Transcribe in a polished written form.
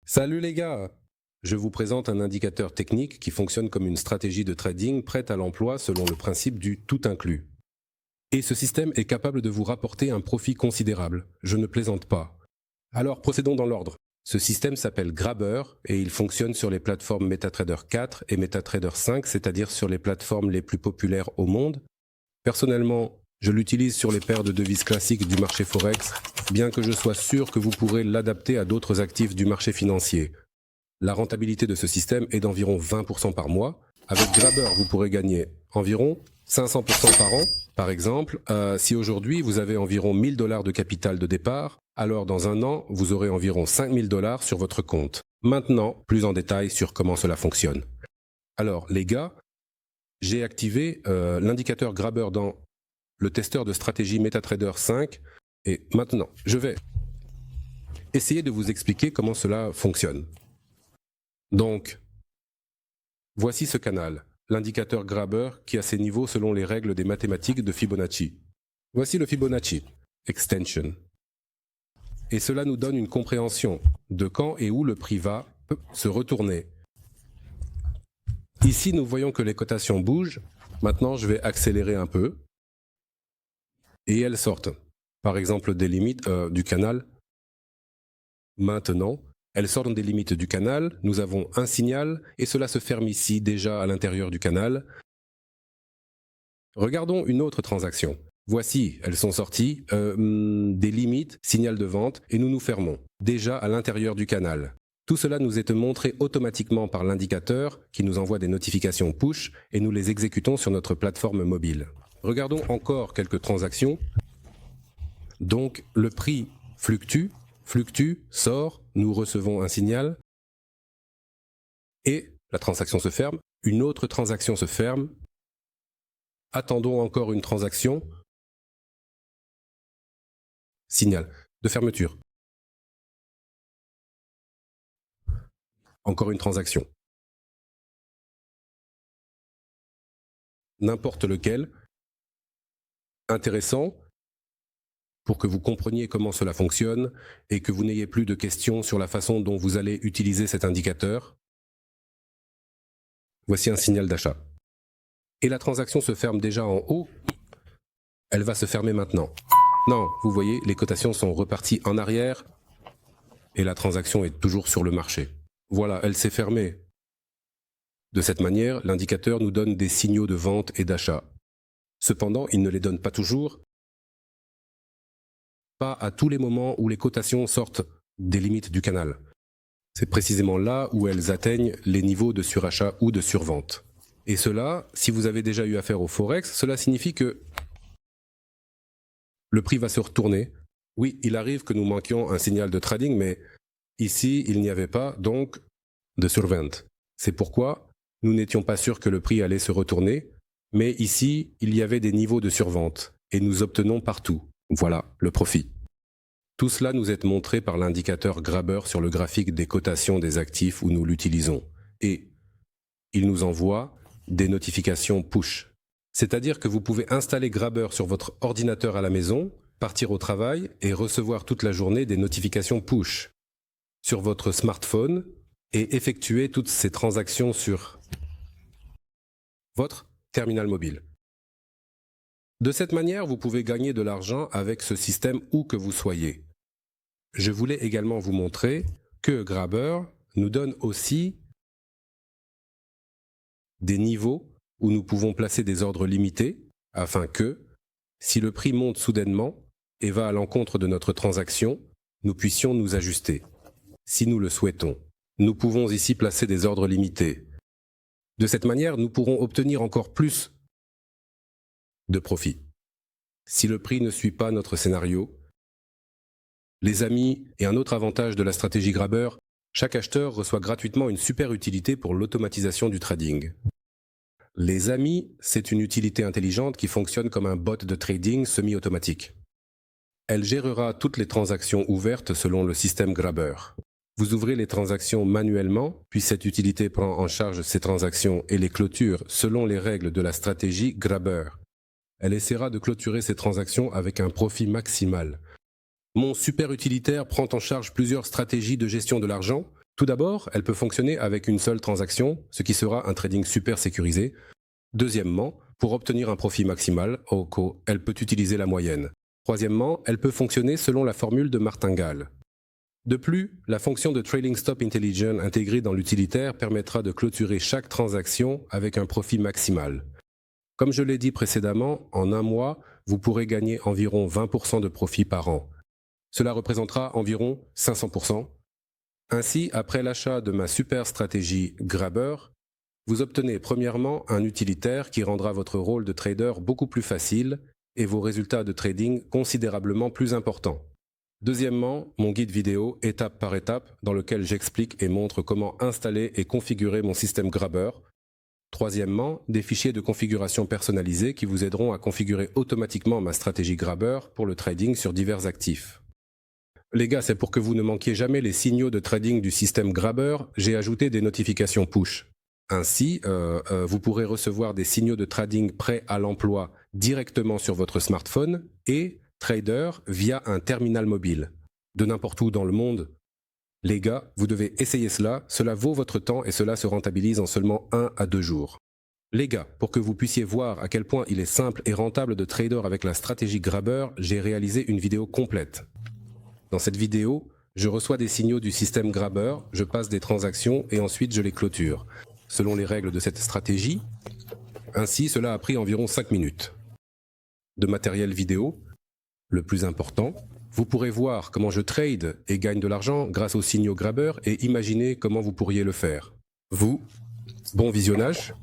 Salut les gars! Je vous présente un indicateur technique qui fonctionne comme une stratégie de trading prête à l'emploi selon le principe du tout inclus. Et ce système est capable de vous rapporter un profit considérable. Je ne plaisante pas. Alors procédons dans l'ordre. Ce système s'appelle Grabber et il fonctionne sur les plateformes MetaTrader 4 et MetaTrader 5, c'est-à-dire sur les plateformes les plus populaires au monde. Personnellement, je l'utilise sur les paires de devises classiques du marché Forex, bien que je sois sûr que vous pourrez l'adapter à d'autres actifs du marché financier. La rentabilité de ce système est d'environ 20% par mois. Avec Grabber, vous pourrez gagner environ 500% par an. Par exemple, si aujourd'hui vous avez environ 1000 $ de capital de départ, alors dans un an, vous aurez environ 5000 $ sur votre compte. Maintenant, plus en détail sur comment cela fonctionne. Alors, les gars, j'ai activé l'indicateur Grabber dans le testeur de stratégie MetaTrader 5 et maintenant, je vais essayer de vous expliquer comment cela fonctionne. Donc, voici ce canal, l'indicateur Grabber qui a ses niveaux selon les règles des mathématiques de Fibonacci. Voici le Fibonacci Extension. Et cela nous donne une compréhension de quand et où le prix va se retourner. Ici, nous voyons que les cotations bougent. Maintenant, je vais accélérer un peu. Et elles sortent. Par exemple, des limites du canal. Maintenant, elles sortent des limites du canal. Nous avons un signal et cela se ferme ici, déjà à l'intérieur du canal. Regardons une autre transaction. Voici, elles sont sorties, des limites, signal de vente, et nous nous fermons, déjà à l'intérieur du canal. Tout cela nous est montré automatiquement par l'indicateur qui nous envoie des notifications push et nous les exécutons sur notre plateforme mobile. Regardons encore quelques transactions. Donc le prix fluctue, sort, nous recevons un signal et la transaction se ferme. Une autre transaction se ferme. Attendons encore une transaction. Signal de fermeture. Encore une transaction. N'importe lequel. Intéressant pour que vous compreniez comment cela fonctionne et que vous n'ayez plus de questions sur la façon dont vous allez utiliser cet indicateur. Voici un signal d'achat. Et la transaction se ferme déjà en haut. Elle va se fermer maintenant. Non, vous voyez, les cotations sont reparties en arrière et la transaction est toujours sur le marché. Voilà, elle s'est fermée. De cette manière, l'indicateur nous donne des signaux de vente et d'achat. Cependant, il ne les donne pas toujours, pas à tous les moments où les cotations sortent des limites du canal. C'est précisément là où elles atteignent les niveaux de surachat ou de survente. Et cela, si vous avez déjà eu affaire au Forex, cela signifie que le prix va se retourner. Oui, il arrive que nous manquions un signal de trading, mais ici, il n'y avait pas donc de survente. C'est pourquoi nous n'étions pas sûrs que le prix allait se retourner, mais ici, il y avait des niveaux de survente et nous obtenons partout. Voilà, le profit. Tout cela nous est montré par l'indicateur Grabber sur le graphique des cotations des actifs où nous l'utilisons. Et il nous envoie des notifications push. C'est-à-dire que vous pouvez installer Grabber sur votre ordinateur à la maison, partir au travail et recevoir toute la journée des notifications push sur votre smartphone et effectuer toutes ces transactions sur votre terminal mobile. De cette manière, vous pouvez gagner de l'argent avec ce système où que vous soyez. Je voulais également vous montrer que Grabber nous donne aussi des niveaux où nous pouvons placer des ordres limités afin que, si le prix monte soudainement et va à l'encontre de notre transaction, nous puissions nous ajuster. Si nous le souhaitons, nous pouvons ici placer des ordres limités. De cette manière, nous pourrons obtenir encore plus de profit. Si le prix ne suit pas notre scénario, les amis, et un autre avantage de la stratégie Grabber, chaque acheteur reçoit gratuitement une super utilité pour l'automatisation du trading. Les amis, c'est une utilité intelligente qui fonctionne comme un bot de trading semi-automatique. Elle gérera toutes les transactions ouvertes selon le système Grabber. Vous ouvrez les transactions manuellement, puis cette utilité prend en charge ces transactions et les clôture selon les règles de la stratégie Grabber. Elle essaiera de clôturer ces transactions avec un profit maximal. Mon super utilitaire prend en charge plusieurs stratégies de gestion de l'argent Tout d'abord, elle peut fonctionner avec une seule transaction, ce qui sera un trading super sécurisé. Deuxièmement, pour obtenir un profit maximal, elle peut utiliser la moyenne. Troisièmement, elle peut fonctionner selon la formule de martingale. De plus, la fonction de Trailing Stop Intelligent intégrée dans l'utilitaire permettra de clôturer chaque transaction avec un profit maximal. Comme je l'ai dit précédemment, en un mois, vous pourrez gagner environ 20% de profit par an. Cela représentera environ 500%. Ainsi, après l'achat de ma super stratégie Grabber, vous obtenez premièrement un utilitaire qui rendra votre rôle de trader beaucoup plus facile et vos résultats de trading considérablement plus importants. Deuxièmement, mon guide vidéo étape par étape dans lequel j'explique et montre comment installer et configurer mon système Grabber. Troisièmement, des fichiers de configuration personnalisés qui vous aideront à configurer automatiquement ma stratégie Grabber pour le trading sur divers actifs. Les gars, c'est pour que vous ne manquiez jamais les signaux de trading du système Grabber, j'ai ajouté des notifications push. Ainsi, vous pourrez recevoir des signaux de trading prêts à l'emploi directement sur votre smartphone et trader via un terminal mobile, de n'importe où dans le monde. Les gars, vous devez essayer cela vaut votre temps et cela se rentabilise en seulement 1 à 2 jours. Les gars, pour que vous puissiez voir à quel point il est simple et rentable de trader avec la stratégie Grabber, j'ai réalisé une vidéo complète. Dans cette vidéo, je reçois des signaux du système Grabber, je passe des transactions et ensuite je les clôture, selon les règles de cette stratégie. Ainsi, cela a pris environ 5 minutes. De matériel vidéo, le plus important, vous pourrez voir comment je trade et gagne de l'argent grâce aux signaux Grabber et imaginer comment vous pourriez le faire. Vous, bon visionnage!